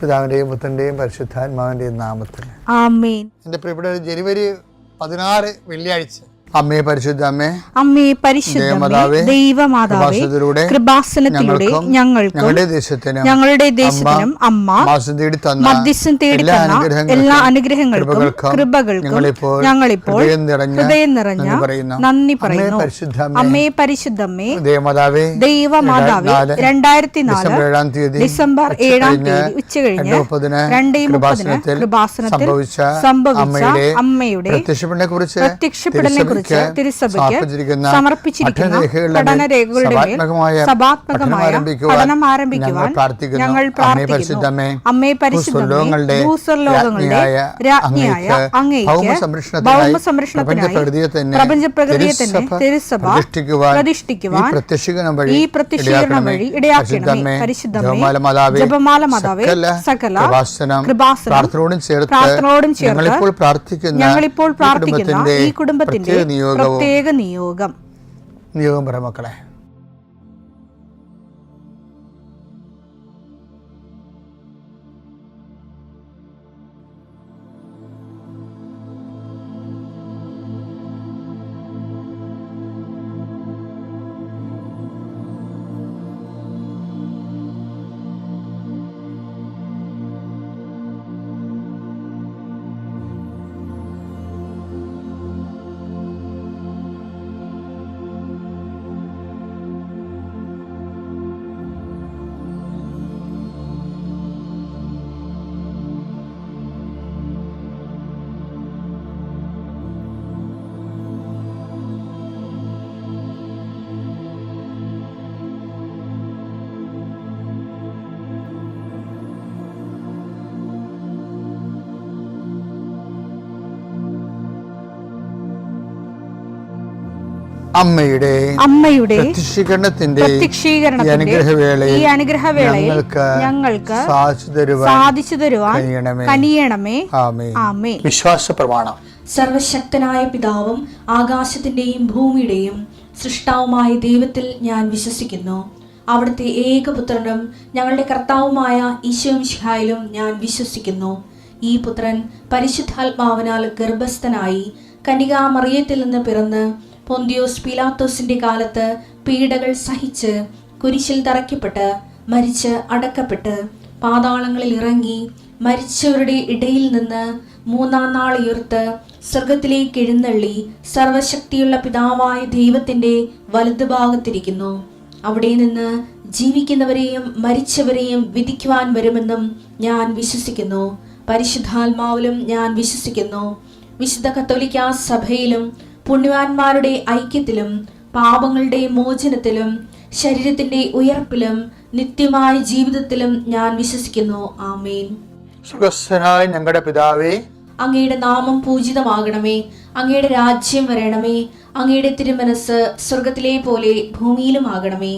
പിതാവിൻ്റെയും പുത്രൻ്റെയും പരിശുദ്ധാത്മാവിൻ്റെയും നാമത്തിൽ ആമേൻ. എൻ്റെ പ്രിയപ്പെട്ട ജനുവരി 16 വെള്ളിയാഴ്ച, അമ്മേ പരിശുദ്ധ അമ്മേ, അമ്മേ പരിശുദ്ധമേ, ദൈവമാതാവേ, കൃപാസനത്തിലൂടെ ഞങ്ങൾക്കും ഞങ്ങളുടെ ദേശത്തിനും അമ്മ മധ്യസ്ഥം തേടി തന്ന എല്ലാ അനുഗ്രഹങ്ങൾക്കും കൃപകൾക്കും ഞങ്ങളിപ്പോൾ ഹൃദയം നിറഞ്ഞ നന്ദി പറയുന്നു. അമ്മേ പരിശുദ്ധമേ, ദൈവമാതാവേ, 2004 ഡിസംബർ 7 ഉച്ചകഴിഞ്ഞ് 2:30 കൃപാസനത്തിൽ സംഭവിച്ച അമ്മയുടെ പ്രത്യക്ഷപ്പെടലിനെ കുറിച്ച് തിരുസഭയ്ക്ക് സമർപ്പിച്ചിരിക്കുന്ന പഠനരേഖകളുടെ മേൽ സഭാത്മകമായ പഠനം ആരംഭിക്കുവാൻ ഞങ്ങൾ പ്രാർത്ഥിക്കുന്നു. അമ്മേ പരിശുദ്ധമേ, ഭൂസ്വർലോകങ്ങളുടെ രാജ്ഞിയായ അങ്ങേയ്ക്ക് ഭൗമസംരക്ഷണത്തിനായി പ്രപഞ്ചപ്രകൃതിയെ തന്നെ തിരുസഭ പ്രതിഷ്ഠിക്കുവാൻ ഈ പ്രത്യക്ഷീകരണം വഴി ഇടയാക്കണമേ. പരിശുദ്ധമേ, ജപമാല മാതാവേ, സകല കൃപാസനം പ്രാർത്ഥനയോടും ചേർത്ത് ഞങ്ങളിപ്പോൾ പ്രാർത്ഥിക്കുന്ന ഈ കുടുംബത്തിന്റെ പ്രത്യേക നിയോഗം പറ മക്കളെ. അമ്മയുടെ പ്രത്യക്ഷീകരണത്തിന്റെ ഈ അനുഗ്രഹവേളയിൽ ഞങ്ങൾക്ക് സാധിച്ചു തരുവാൻ കനിയണമേ. ആമേൻ. വിശ്വാസ പ്രമാണം. സർവശക്തനായ പിതാവും ആകാശത്തിന്റെയും ഭൂമിയുടെയും സൃഷ്ടാവുമായ ദൈവത്തിൽ ഞാൻ വിശ്വസിക്കുന്നു. അവിടുത്തെ ഏകപുത്രനും ഞങ്ങളുടെ കർത്താവുമായ ഈശോമിശിഹായിലും ഞാൻ വിശ്വസിക്കുന്നു. ഈ പുത്രൻ പരിശുദ്ധാത്മാവിനാൽ ഗർഭസ്ഥനായി കന്യകാമറിയത്തിൽ നിന്ന് പിറന്ന് പൊന്തിയോസ് പീലാത്തോസിന്റെ കാലത്ത് പീഡകൾ സഹിച്ച് കുരിശിൽ തറയ്ക്കപ്പെട്ട് മരിച്ച് അടക്കപ്പെട്ട് പാതാളങ്ങളിൽ ഇറങ്ങി മരിച്ചവരുടെ ഇടയിൽ നിന്ന് 3-ാം നാൾ ഉയർത്ത് സ്വർഗത്തിലേക്ക് എഴുന്നള്ളി സർവശക്തിയുള്ള പിതാവായ ദൈവത്തിന്റെ വലതുഭാഗത്തിരിക്കുന്നു. അവിടെ നിന്ന് ജീവിക്കുന്നവരെയും മരിച്ചവരെയും വിധിക്കുവാൻ വരുമെന്നും ഞാൻ വിശ്വസിക്കുന്നു. പരിശുദ്ധാത്മാവിലും ഞാൻ വിശ്വസിക്കുന്നു. വിശുദ്ധ കത്തോലിക്കാ സഭയിലും പുണ്യവാന്മാരുടെ ഐക്യത്തിലും പാപങ്ങളുടെ മോചനത്തിലും ശരീരത്തിന്റെ ഉയർപ്പിലും നിത്യമായ ജീവിതത്തിലും ഞാൻ വിശ്വസിക്കുന്നു. ആമേൻ. സ്വർഗ്ഗസ്ഥനായ ഞങ്ങളുടെ പിതാവേ, അങ്ങയുടെ നാമം പൂജിതമാകണമേ. അങ്ങയുടെ രാജ്യം വരണമേ. അങ്ങയുടെ തിരുമനസ് സ്വർഗത്തിലെ പോലെ ഭൂമിയിലും ആകണമേ.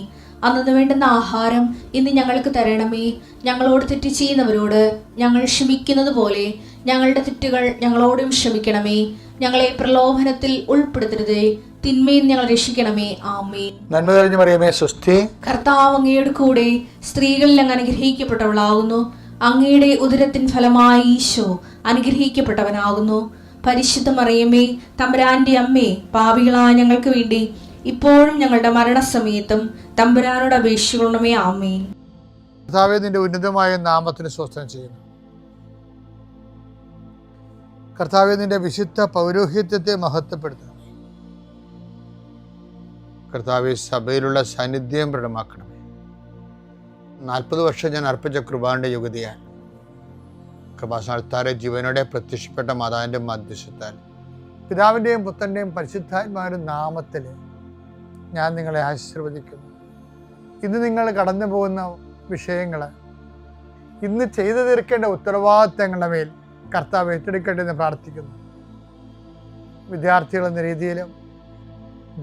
അന്നു വേണ്ടുന്ന ആഹാരം ഇന്ന് ഞങ്ങൾക്ക് തരണമേ. ഞങ്ങളോട് തെറ്റ് ചെയ്യുന്നവരോട് ഞങ്ങൾ ക്ഷമിക്കുന്നത് പോലെ ഞങ്ങളുടെ തെറ്റുകൾ ഞങ്ങളോടും ക്ഷമിക്കണമേ. ഞങ്ങളെ പ്രലോഭനത്തിൽ ഉൾപ്പെടുത്തരുതേ, തിന്മയിൽ ഞങ്ങൾ രക്ഷിക്കണമേ. ആമേൻ. നന്മ നിറഞ്ഞ മറിയമേ, സ്വസ്തി. കർത്താവ് അങ്ങയുടെ കൂടെ സ്ത്രീകളിൽ അങ്ങ് അനുഗ്രഹിക്കപ്പെട്ടവളാകുന്നു. അങ്ങയുടെ ഉദരത്തിൻ ഫലമായി ഈശോ അനുഗ്രഹിക്കപ്പെട്ടവനാകുന്നു. പരിശുദ്ധ മറിയമേ, തമ്പുരാന്റെ അമ്മേ, പാപികളായ ഞങ്ങൾക്ക് വേണ്ടി ഇപ്പോഴും ഞങ്ങളുടെ മരണസമയത്തും തമ്പുരാനോട് അപേക്ഷിക്കണമേ. ആമേൻ. കർത്താവേ, നിന്റെ ഉന്നതമായ നാമത്തിന് സ്വസ്ത്രം ചെയ്യുന്നു. കർത്താവേ, നിന്റെ വിശുദ്ധ പൗരോഹിത്യത്തെ മഹത്വപ്പെടുത്തണം. കർത്താവേ, സഭയിലുള്ള സാന്നിധ്യം പ്രകടമാക്കണമേ. 40 വർഷം ഞാൻ അർപ്പിച്ച കൃപാന്റെ യുഗതിയാണ്. കൃപാസനത്താരെ ജീവനോടെ പ്രത്യക്ഷപ്പെട്ട മാതാവിന്റെ മധ്യസ്ഥത്താൽ പിതാവിൻ്റെയും പുത്രൻ്റെയും പരിശുദ്ധാത്മാവിൻ്റെ നാമത്തിൽ ഞാൻ നിങ്ങളെ ആശീർവദിക്കുന്നു. ഇന്ന് നിങ്ങൾ കടന്നു പോകുന്ന വിഷയങ്ങൾ, ഇന്ന് ചെയ്തു തീർക്കേണ്ട ഉത്തരവാദിത്തങ്ങളുടെ മേൽ കർത്താവ് ഏറ്റെടുക്കട്ടെ എന്ന് പ്രാർത്ഥിക്കുന്നു. വിദ്യാർത്ഥികളെന്ന രീതിയിലും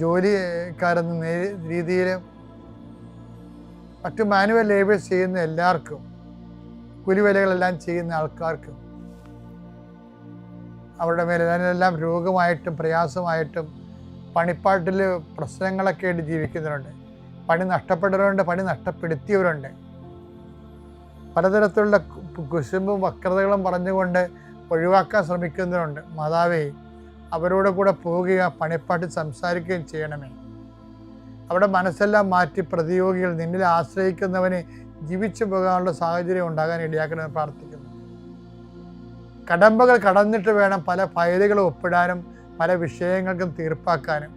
ജോലിക്കാരെന്ന രീതിയിലും മറ്റു മാനുവൽ ലേബേഴ്സ് ചെയ്യുന്ന എല്ലാവർക്കും, കൂലിവേലകളെല്ലാം ചെയ്യുന്ന ആൾക്കാർക്കും അവരുടെ മേലെല്ലാം രോഗമായിട്ടും പ്രയാസമായിട്ടും പണിപ്പാട്ടിൽ പ്രശ്നങ്ങളൊക്കെ ആയിട്ട് ജീവിക്കുന്നവരുണ്ട്. പണി നഷ്ടപ്പെട്ടവരുണ്ട്, പണി നഷ്ടപ്പെടുത്തിയവരുണ്ട്. പലതരത്തിലുള്ള കുശുമ്പും വക്രതകളും പറഞ്ഞുകൊണ്ട് ഒഴിവാക്കാൻ ശ്രമിക്കുന്നവരുണ്ട്. മാതാവേ, അവരോട് കൂടെ പോവുകയോ പണിപ്പാട്ടി സംസാരിക്കുകയും ചെയ്യണമേ. അവിടെ മനസ്സെല്ലാം മാറ്റി പ്രതിയോഗികൾ നിന്നിൽ ആശ്രയിക്കുന്നവന് ജീവിച്ചു പോകാനുള്ള സാഹചര്യം ഉണ്ടാകാൻ ഇടയാക്കണമെന്ന് പ്രാർത്ഥിക്കുന്നു. കടമ്പകൾ കടന്നിട്ട് വേണം പല ഫയലുകളും ഒപ്പിടാനും പല വിഷയങ്ങൾക്കും തീർപ്പാക്കാനും.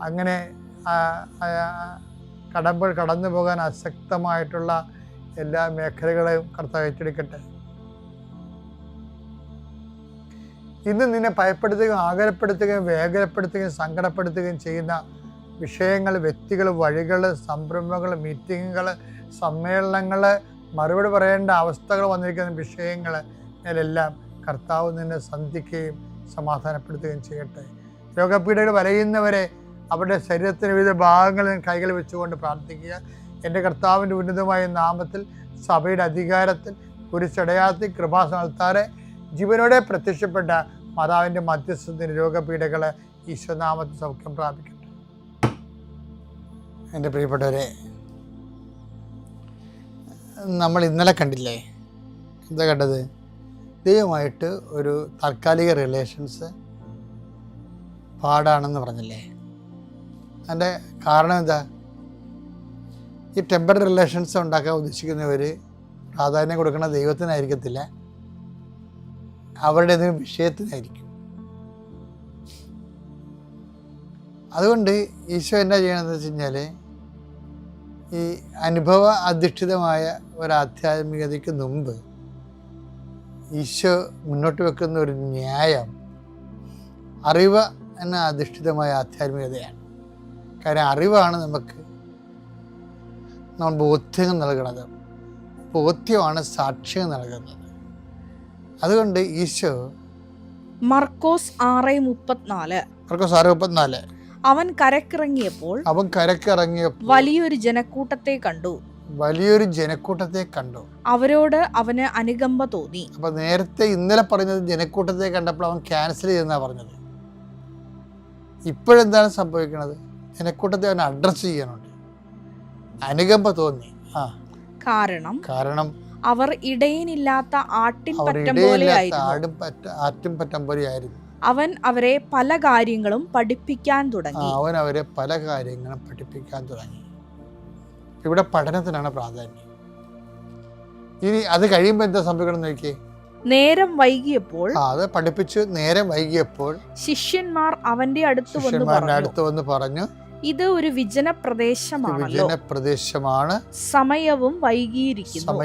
അങ്ങനെ കടമ്പകൾ കടന്നു പോകാൻ അശക്തമായിട്ടുള്ള എല്ലാ മേഖലകളെയും കർത്താവ് ഏറ്റെടുക്കട്ടെ. ഇന്ന് നിന്നെ ഭയപ്പെടുത്തുകയും ആകുലപ്പെടുത്തുകയും വേഗപ്പെടുത്തുകയും സങ്കടപ്പെടുത്തുകയും ചെയ്യുന്ന വിഷയങ്ങൾ, വ്യക്തികൾ, വഴികൾ, സംരംഭങ്ങൾ, മീറ്റിങ്ങുകൾ, സമ്മേളനങ്ങൾ, മറുപടി പറയേണ്ട അവസ്ഥകൾ വന്നിരിക്കുന്ന വിഷയങ്ങൾ ഇതിലെല്ലാം കർത്താവ് നിന്നെ സന്ധിക്കുകയും സമാധാനപ്പെടുത്തുകയും ചെയ്യട്ടെ. രോഗപീഠകൾ വലയുന്നവരെ അവരുടെ ശരീരത്തിന് വിവിധ ഭാഗങ്ങളിൽ കൈകൾ വെച്ചുകൊണ്ട് പ്രാർത്ഥിക്കുക. എൻ്റെ കർത്താവിൻ്റെ ഉന്നതമായ നാമത്തിൽ സഭയുടെ അധികാരത്തിൽ കുരിശടയാത്തി കൃപാസനത്താറെ ജീവനോടെ പ്രത്യക്ഷപ്പെട്ട മാതാവിൻ്റെ മധ്യസ്ഥത്തിന് രോഗപീഠകൾ ഈശ്വരനാമത്തിൽ സൗഖ്യം പ്രാപിക്കട്ടെ. എൻ്റെ പ്രിയപ്പെട്ടവരെ, നമ്മൾ ഇന്നലെ കണ്ടില്ലേ, എന്താ കണ്ടത്? ദൈവമായിട്ട് ഒരു താൽക്കാലിക റിലേഷൻസ് പാടാണെന്ന് പറഞ്ഞില്ലേ? അതിൻ്റെ കാരണം എന്താ? ഈ ടെമ്പററി റിലേഷൻസ് ഉണ്ടാക്കാൻ ഉദ്ദേശിക്കുന്നവർ പ്രാധാന്യം കൊടുക്കുന്ന ദൈവത്തിനായിരിക്കത്തില്ല, അവരുടെ ഏതെങ്കിലും വിഷയത്തിനായിരിക്കും. അതുകൊണ്ട് ഈശോ എന്നാ ചെയ്യണമെന്ന് വെച്ച് കഴിഞ്ഞാൽ, ഈ അനുഭവ അധിഷ്ഠിതമായ ഒരു ആധ്യാത്മികതയ്ക്ക് മുമ്പ് ഈശോ മുന്നോട്ട് വെക്കുന്ന ഒരു ന്യായം അറിവ് എന്ന അധിഷ്ഠിതമായ ആധ്യാത്മികതയാണ്. കാര്യം അറിവാണ് നമ്മൾ ബോധ്യം നൽകുന്നത്, ബോധ്യമാണ് സാക്ഷ്യം നൽകുന്നത്. അതുകൊണ്ട് ഈശോ മർക്കോസ് 6:34 അവൻ കരക്കിറങ്ങിയപ്പോൾ വലിയൊരു ജനക്കൂട്ടത്തെ കണ്ടു. അവരോട് അവന് അനുകമ്പ തോന്നി. അപ്പൊ നേരത്തെ ഇന്നലെ പറഞ്ഞത് ജനക്കൂട്ടത്തെ കണ്ടപ്പോൾ അവൻ ക്യാൻസൽ ചെയ്തെന്നാ പറഞ്ഞത്. ഇപ്പോഴെന്താണ് സംഭവിക്കുന്നത്? ജനക്കൂട്ടത്തെ അവൻ അഡ്രസ് ചെയ്യാനുണ്ട്, അനുകമ്പ തോന്നി. കാരണം അവർ ഇടയനില്ലാത്ത ആട്ടിൻ പറ്റം പോലെയായിരുന്നു. അവൻ അവരെ പല കാര്യങ്ങളും പഠിപ്പിക്കാൻ തുടങ്ങി. ഇവിടെ പഠനത്തിനാണ് പ്രാധാന്യം. ഇനി അത് കഴിയുമ്പോൾ എന്താ സംഭവിക്കണം നോക്കിയേ. നേരം വൈകിയപ്പോൾ ശിഷ്യന്മാർ അവന്റെ അടുത്ത് വന്ന് പറഞ്ഞു, ഇത് ഒരു വിജന പ്രദേശമാണ്, സമയവും വൈകിയിരിക്കുന്നു.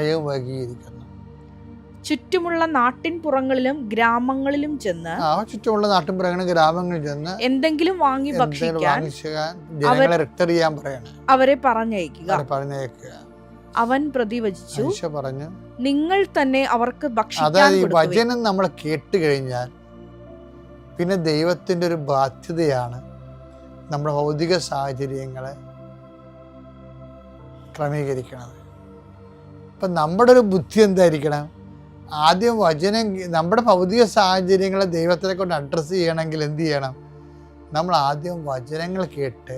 ചുറ്റുമുള്ള നാട്ടിൻപുറങ്ങളിലും ഗ്രാമങ്ങളിലും ചെന്ന് എന്തെങ്കിലും വാങ്ങി ഭക്ഷിക്കാൻ അവരെ പറഞ്ഞയക്കുക. അവൻ പ്രതിവചിച്ചു, നിങ്ങൾ തന്നെ അവർക്ക് ഭക്ഷിക്കാൻ കൊടുക്കുവിൻ. വചനം നമ്മൾ കേട്ട് കഴിഞ്ഞാൽ പിന്നെ ദൈവത്തിൻ്റെ ഒരു ബാധ്യതയാണ് നമ്മുടെ ഭൗതിക സാഹചര്യങ്ങളെ ക്രമീകരിക്കുന്നത്. അപ്പം നമ്മുടെ ഒരു ബുദ്ധി എന്തായിരിക്കണം? ആദ്യം വചനം, നമ്മുടെ ഭൗതിക സാഹചര്യങ്ങളെ ദൈവത്തിനെ കൊണ്ട് അഡ്രസ്സ് ചെയ്യണമെങ്കിൽ എന്ത് ചെയ്യണം? നമ്മൾ ആദ്യം വചനങ്ങൾ കേട്ട്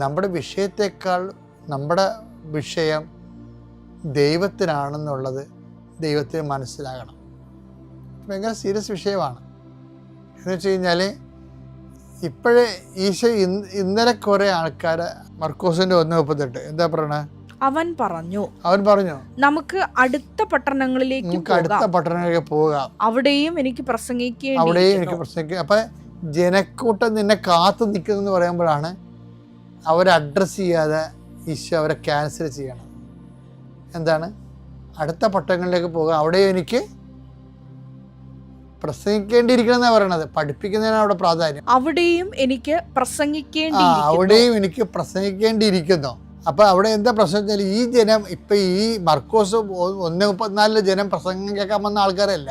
നമ്മുടെ വിഷയത്തെക്കാൾ നമ്മുടെ വിഷയം ദൈവത്തിനാണെന്നുള്ളത് ദൈവത്തിന് മനസ്സിലാകണം. ഭയങ്കര സീരിയസ് വിഷയമാണ്. എന്ന് വെച്ച് കഴിഞ്ഞാൽ ഇപ്പോഴേ ഈശോ ഇന്നലെ കുറേ ആൾക്കാരെ മർക്കോസിന്റെ 1:38 എന്താ പറയണേ? അവൻ പറഞ്ഞു നമുക്ക് അടുത്ത പട്ടണങ്ങളിലേക്ക് പോകാം, അവിടെയും എനിക്ക് പ്രസംഗിക്കാം. അപ്പൊ ജനക്കൂട്ടം നിന്നെ കാത്തു നിൽക്കുന്നു പറയുമ്പോഴാണ് അവരെ അഡ്രസ്സ് ചെയ്യാതെ ഈശോ അവരെ ക്യാൻസൽ ചെയ്യണം. എന്താണ്? അടുത്ത പട്ടണങ്ങളിലേക്ക് പോകാം, അവിടെയും എനിക്ക് പ്രസംഗിക്കേണ്ടിയിരിക്കണം എന്നാണ് പറയണത്. പഠിപ്പിക്കുന്നതിനാണ് അവിടെ പ്രാധാന്യം. അവിടെയും എനിക്ക് പ്രസംഗിക്കേണ്ടിയിരിക്കുന്നു. അപ്പൊ അവിടെ എന്താ പ്രശ്നം വെച്ചാൽ, ഈ ജനം ഇപ്പൊ ഈ മർക്കോസ് 1:34 ജനം പ്രസംഗം കേൾക്കാൻ വന്ന ആൾക്കാരല്ല,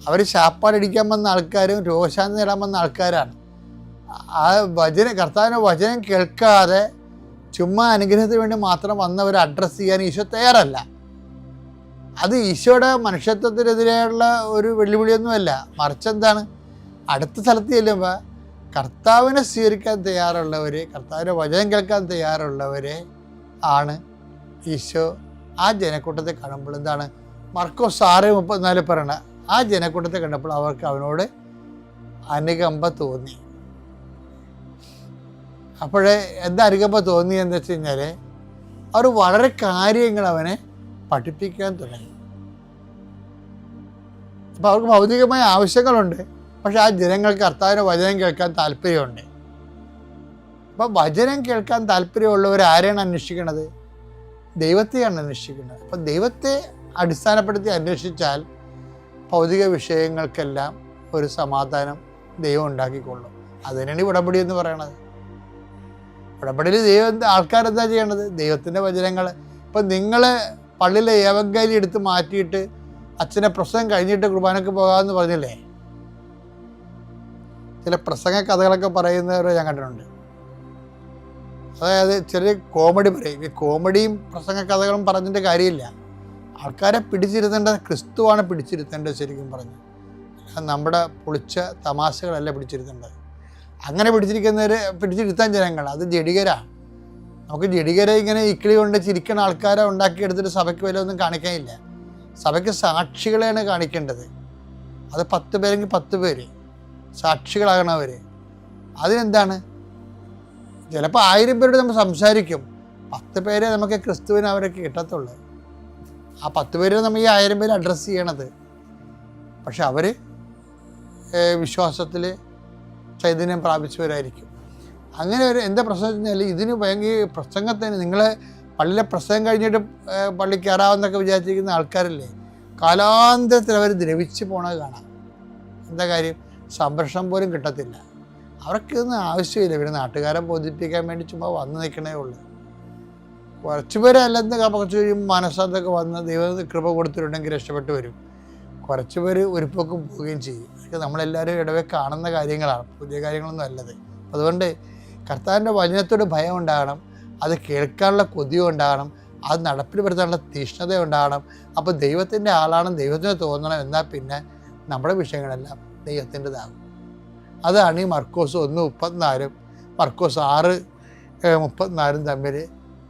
അവർ ശാപ്പാടടിക്കാൻ വന്ന ആൾക്കാരും രോഗശാന്തി നേടാൻ വന്ന ആൾക്കാരാണ്. ആ കർത്താവിന്റെ വചനം കേൾക്കാതെ ചുമ്മാ അനുഗ്രഹത്തിന് വേണ്ടി മാത്രം വന്നവർ അഡ്രസ്സ് ചെയ്യാൻ ഈശോ തയ്യാറല്ല. അത് ഈശോയുടെ മനുഷ്യത്വത്തിനെതിരെയുള്ള ഒരു വെല്ലുവിളിയൊന്നുമല്ല, മറിച്ച് എന്താണ്, അടുത്ത സ്ഥലത്ത് ചെല്ലുമ്പോൾ കർത്താവിനെ സ്വീകരിക്കാൻ തയ്യാറുള്ളവർ, കർത്താവിൻ്റെ വചനം കേൾക്കാൻ തയ്യാറുള്ളവരെ ആണ് ഈശോ ആ ജനക്കൂട്ടത്തെ കാണുമ്പോൾ എന്താണ് മർക്കോസ് 6:34 പറയണ, ആ ജനക്കൂട്ടത്തെ കണ്ടപ്പോൾ അവർക്ക് അവനോട് അനുകമ്പ തോന്നി. അപ്പോഴേ എന്താ അനുകമ്പ തോന്നിയെന്ന് വെച്ച് കഴിഞ്ഞാൽ അവർ വളരെ കാര്യങ്ങൾ അവനെ പഠിപ്പിക്കാൻ തുടങ്ങി. അപ്പോൾ അവർക്ക് ഭൗതികമായ ആവശ്യങ്ങളുണ്ട്, പക്ഷെ ആ ജനങ്ങൾക്ക് കർത്താവിൻ്റെ വചനം കേൾക്കാൻ താല്പര്യമുണ്ട്. അപ്പം വചനം കേൾക്കാൻ താല്പര്യമുള്ളവർ ആരെയാണ് അന്വേഷിക്കുന്നത്? ദൈവത്തെയാണ് അന്വേഷിക്കുന്നത്. അപ്പം ദൈവത്തെ അടിസ്ഥാനപ്പെടുത്തി അന്വേഷിച്ചാൽ ഭൗതിക വിഷയങ്ങൾക്കെല്ലാം ഒരു സമാധാനം ദൈവം ഉണ്ടാക്കിക്കൊള്ളും. അതിനാണ് ഉടമ്പടി എന്ന് പറയണത്. ഉടമ്പടിയിൽ ആൾക്കാരെന്താ ചെയ്യേണ്ടത്? ദൈവത്തിൻ്റെ വചനങ്ങൾ. ഇപ്പം നിങ്ങൾ പള്ളിയിലെ ഏവങ്കലി എടുത്ത് മാറ്റിയിട്ട് അച്ഛനെ പ്രസംഗം കഴിഞ്ഞിട്ട് കുർബാനയ്ക്ക് പോകാമെന്ന് പറഞ്ഞില്ലേ? ചില പ്രസംഗ കഥകളൊക്കെ പറയുന്നവരെ ഞാൻ കണ്ടിട്ടുണ്ട്. അതായത് ചില കോമഡി പറയും. ഈ കോമഡിയും പ്രസംഗ കഥകളും പറഞ്ഞിട്ട് കാര്യമില്ല. ആൾക്കാരെ പിടിച്ചിരുത്തേണ്ടത് ക്രിസ്തുവാണ് പിടിച്ചിരുത്തേണ്ടത്. ശരിക്കും പറഞ്ഞു നമ്മുടെ പൊളിച്ച തമാശകളല്ല പിടിച്ചിരുത്തേണ്ടത്. അങ്ങനെ പിടിച്ചിരുത്താൻ ജനങ്ങൾ അത് ജഡികരാണ്. നമുക്ക് ജഡികരെ ഇങ്ങനെ ഇക്കിളി കൊണ്ട് ചിരിക്കുന്ന ആൾക്കാരെ ഉണ്ടാക്കിയെടുത്തിട്ട് സഭയ്ക്ക് വില ഒന്നും കാണിക്കാനില്ല. സഭയ്ക്ക് സാക്ഷികളെയാണ് കാണിക്കേണ്ടത്. അത് 10 പേരെങ്കിൽ 10 പേര് സാക്ഷികളാകണവർ. അതിനെന്താണ്? ചിലപ്പോൾ 1000 പേരോട് നമ്മൾ സംസാരിക്കും, 10 പേരെ നമുക്ക് ക്രിസ്തുവിന് അവരൊക്കെ കിട്ടത്തുള്ളൂ. ആ 10 പേര് നമ്മൾ ഈ 1000 പേര് അഡ്രസ്സ് ചെയ്യണത്. പക്ഷെ അവർ വിശ്വാസത്തിൽ ചൈതന്യം പ്രാപിച്ചവരായിരിക്കും. അങ്ങനെ ഒരു എന്താ പ്രശ്നം വെച്ച് കഴിഞ്ഞാൽ ഇതിന് ഭയങ്കര പ്രസംഗത്തിന് നിങ്ങൾ പള്ളിയിലെ പ്രസംഗം കഴിഞ്ഞിട്ട് പള്ളി കയറാമെന്നൊക്കെ വിചാരിച്ചിരിക്കുന്ന ആൾക്കാരല്ലേ, കാലാന്തരത്തിൽ അവർ ദ്രവിച്ച് പോണത് കാണാം. എന്താ കാര്യം? സംരക്ഷണം പോലും കിട്ടത്തില്ല. അവർക്കൊന്നും ആവശ്യമില്ല. ഇവർ നാട്ടുകാരെ ബോധിപ്പിക്കാൻ വേണ്ടി ചുമ്മാ വന്ന് നിൽക്കണേ ഉള്ളൂ. കുറച്ച് പേര് അല്ലെന്ന് കുറച്ച് കഴിയുമ്പോൾ മനസ്സാന്തൊക്കെ വന്ന് ദൈവം കൃപ കൊടുത്തിട്ടുണ്ടെങ്കിൽ രക്ഷപ്പെട്ട് വരും. കുറച്ച് പേര് ഒരുപ്പൊക്കെ പോവുകയും ചെയ്യും. അതൊക്കെ നമ്മളെല്ലാവരും ഇടവേ കാണുന്ന കാര്യങ്ങളാണ്, പുതിയ കാര്യങ്ങളൊന്നും അല്ലത്. അതുകൊണ്ട് കർത്താവിൻ്റെ വചനത്തോട് ഭയം ഉണ്ടാകണം, അത് കേൾക്കാനുള്ള കൊതി ഉണ്ടാകണം, അത് നടപ്പിൽ വരുത്താനുള്ള തീഷ്ണത ഉണ്ടാകണം. അപ്പോൾ ദൈവത്തിൻ്റെ ആളാണ് ദൈവത്തിന് തോന്നണം. എന്നാൽ പിന്നെ നമ്മുടെ വിഷയങ്ങളെല്ലാം ദൈവത്തിൻ്റെതാകും. അതാണ് ഈ മർക്കോസ് 1:34 മർക്കോസ് 6:34 തമ്മിൽ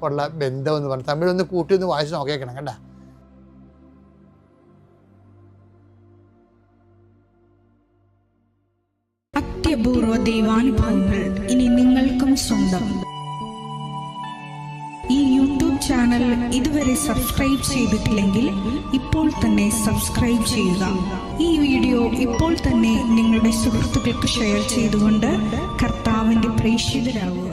ഉള്ള ബന്ധം എന്ന് പറഞ്ഞാൽ തമ്മിലൊന്ന് കൂട്ടി ഒന്ന് വായിച്ച് നോക്കിയേക്കണം കേട്ടോ. അത്യപൂർവ ദൈവാനുഭവങ്ങൾ ഇനി നിങ്ങൾക്കും സ്വന്തം. ഈ യൂട്യൂബ് ചാനൽ ഇതുവരെ സബ്സ്ക്രൈബ് ചെയ്തിട്ടില്ലെങ്കിൽ ഇപ്പോൾ തന്നെ സബ്സ്ക്രൈബ് ചെയ്യുക. ഈ വീഡിയോ ഇപ്പോൾ തന്നെ നിങ്ങളുടെ സുഹൃത്തുക്കൾക്ക് ഷെയർ ചെയ്തുകൊണ്ട് കർത്താവിൻ്റെ പ്രേക്ഷിതരാകുക.